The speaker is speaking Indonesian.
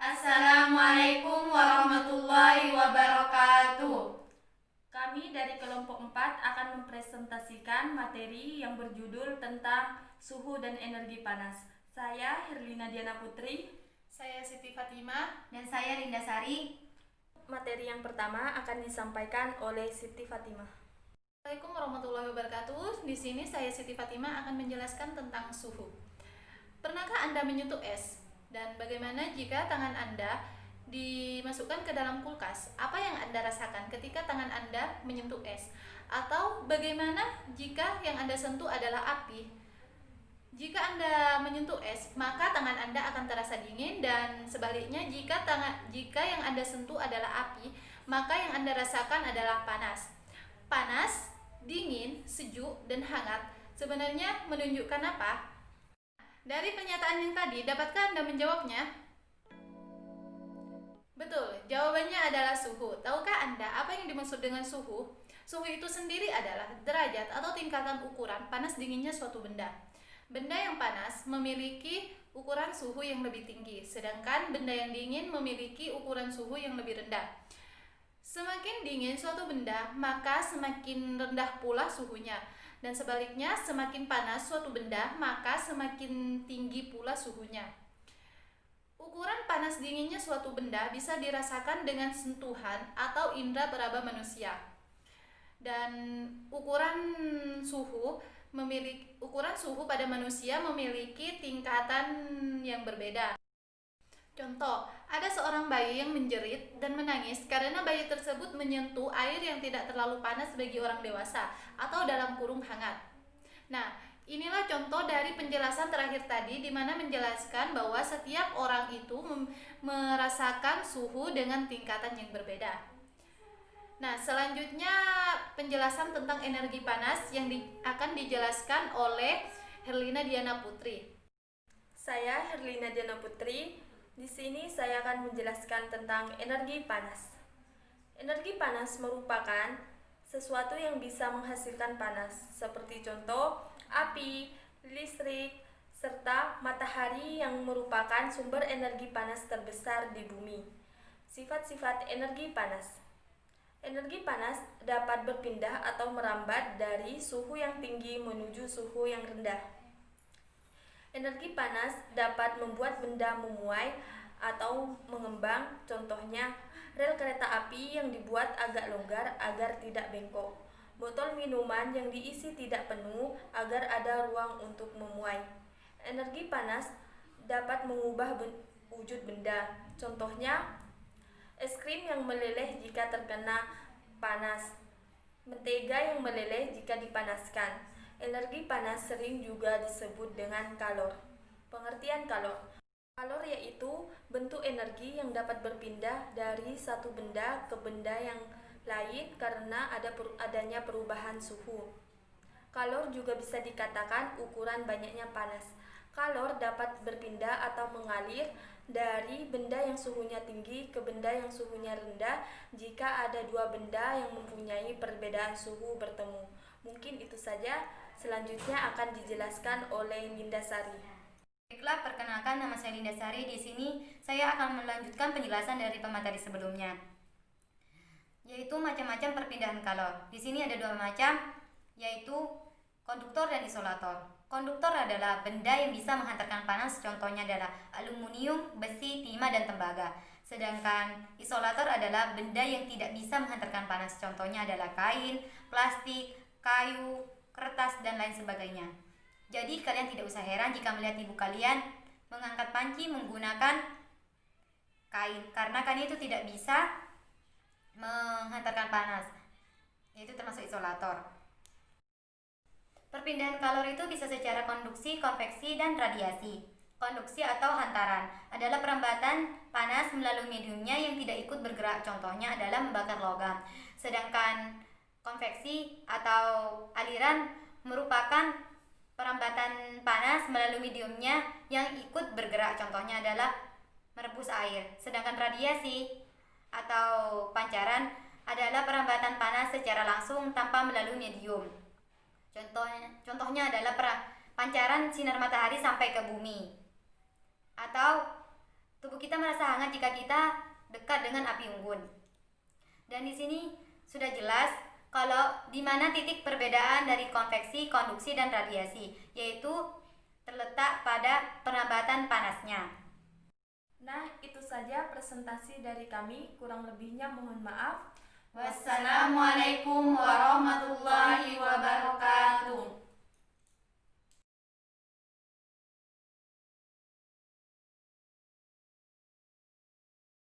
Assalamualaikum warahmatullahi wabarakatuh. Kami dari kelompok 4 akan mempresentasikan materi yang berjudul tentang suhu dan energi panas. Saya Herlina Diana Putri. Saya Siti Fatimah. Dan saya Linda Sari. Materi yang pertama akan disampaikan oleh Siti Fatimah. Assalamualaikum warahmatullahi wabarakatuh. Di sini saya Siti Fatimah akan menjelaskan tentang suhu. Pernahkah Anda menyentuh es? Dan bagaimana jika tangan Anda dimasukkan ke dalam kulkas? Apa yang Anda rasakan ketika tangan Anda menyentuh es? Atau bagaimana jika yang Anda sentuh adalah api? Jika Anda menyentuh es, maka tangan Anda akan terasa dingin, dan sebaliknya jika yang Anda sentuh adalah api, maka yang Anda rasakan adalah panas. Panas, dingin, sejuk, dan hangat sebenarnya menunjukkan apa? Dari pernyataan yang tadi, dapatkah Anda menjawabnya? Betul, jawabannya adalah suhu. Tahukah Anda apa yang dimaksud dengan suhu? Suhu itu sendiri adalah derajat atau tingkatan ukuran panas dinginnya suatu benda. Benda yang panas memiliki ukuran suhu yang lebih tinggi, sedangkan benda yang dingin memiliki ukuran suhu yang lebih rendah. Semakin dingin suatu benda, maka semakin rendah pula suhunya. Dan sebaliknya, semakin panas suatu benda, maka semakin tinggi pula suhunya. Ukuran panas dinginnya suatu benda bisa dirasakan dengan sentuhan atau indera peraba manusia. Dan ukuran suhu pada manusia memiliki tingkatan yang berbeda. Contoh, ada seorang bayi yang menjerit dan menangis karena bayi tersebut menyentuh air yang tidak terlalu panas bagi orang dewasa atau dalam kurung hangat. Nah, inilah contoh dari penjelasan terakhir tadi, di mana menjelaskan bahwa setiap orang itu merasakan suhu dengan tingkatan yang berbeda. Nah, selanjutnya penjelasan tentang energi panas yang akan dijelaskan oleh Herlina Diana Putri. Saya Herlina Diana Putri. Di sini saya akan menjelaskan tentang energi panas. Energi panas merupakan sesuatu yang bisa menghasilkan panas, seperti contoh api, listrik, serta matahari yang merupakan sumber energi panas terbesar di bumi. Sifat-sifat energi panas. Energi panas dapat berpindah atau merambat dari suhu yang tinggi menuju suhu yang rendah. Energi panas dapat membuat benda memuai atau mengembang, contohnya rel kereta api yang dibuat agak longgar agar tidak bengkok, botol minuman yang diisi tidak penuh agar ada ruang untuk memuai. Energi panas dapat mengubah wujud benda, contohnya es krim yang meleleh jika terkena panas, mentega yang meleleh jika dipanaskan. Energi panas sering juga disebut dengan kalor. Pengertian kalor. Kalor yaitu bentuk energi yang dapat berpindah dari satu benda ke benda yang lain karena adanya perubahan suhu. Kalor juga bisa dikatakan ukuran banyaknya panas. Kalor dapat berpindah atau mengalir dari benda yang suhunya tinggi ke benda yang suhunya rendah jika ada dua benda yang mempunyai perbedaan suhu bertemu. Mungkin itu saja. Selanjutnya akan dijelaskan oleh Linda Sari. Baiklah, perkenalkan, nama saya Linda Sari. Di sini saya akan melanjutkan penjelasan dari pemateri sebelumnya, yaitu macam-macam perpindahan kalor. Di sini ada dua macam, yaitu konduktor dan isolator. Konduktor adalah benda yang bisa menghantarkan panas, contohnya adalah aluminium, besi, timah, dan tembaga. Sedangkan isolator adalah benda yang tidak bisa menghantarkan panas, contohnya adalah kain, plastik, kayu, kertas, dan lain sebagainya. Jadi kalian tidak usah heran jika melihat ibu kalian mengangkat panci menggunakan kain, karena kain itu tidak bisa menghantarkan panas, yaitu termasuk isolator. Perpindahan kalor itu bisa secara konduksi, konveksi, dan radiasi. Konduksi atau hantaran adalah perambatan panas melalui mediumnya yang tidak ikut bergerak, contohnya adalah membakar logam. Sedangkan konveksi atau aliran merupakan perambatan panas melalui mediumnya yang ikut bergerak, contohnya adalah merebus air. Sedangkan radiasi atau pancaran adalah perambatan panas secara langsung tanpa melalui medium. Contohnya adalah pancaran sinar matahari sampai ke bumi, atau Tubuh kita merasa hangat jika kita dekat dengan api unggun. Dan di sini sudah jelas kalau di mana titik perbedaan dari konveksi, konduksi, dan radiasi, yaitu terletak pada penambatan panasnya. Nah, itu saja presentasi dari kami. Kurang lebihnya mohon maaf. Wassalamualaikum warahmatullahi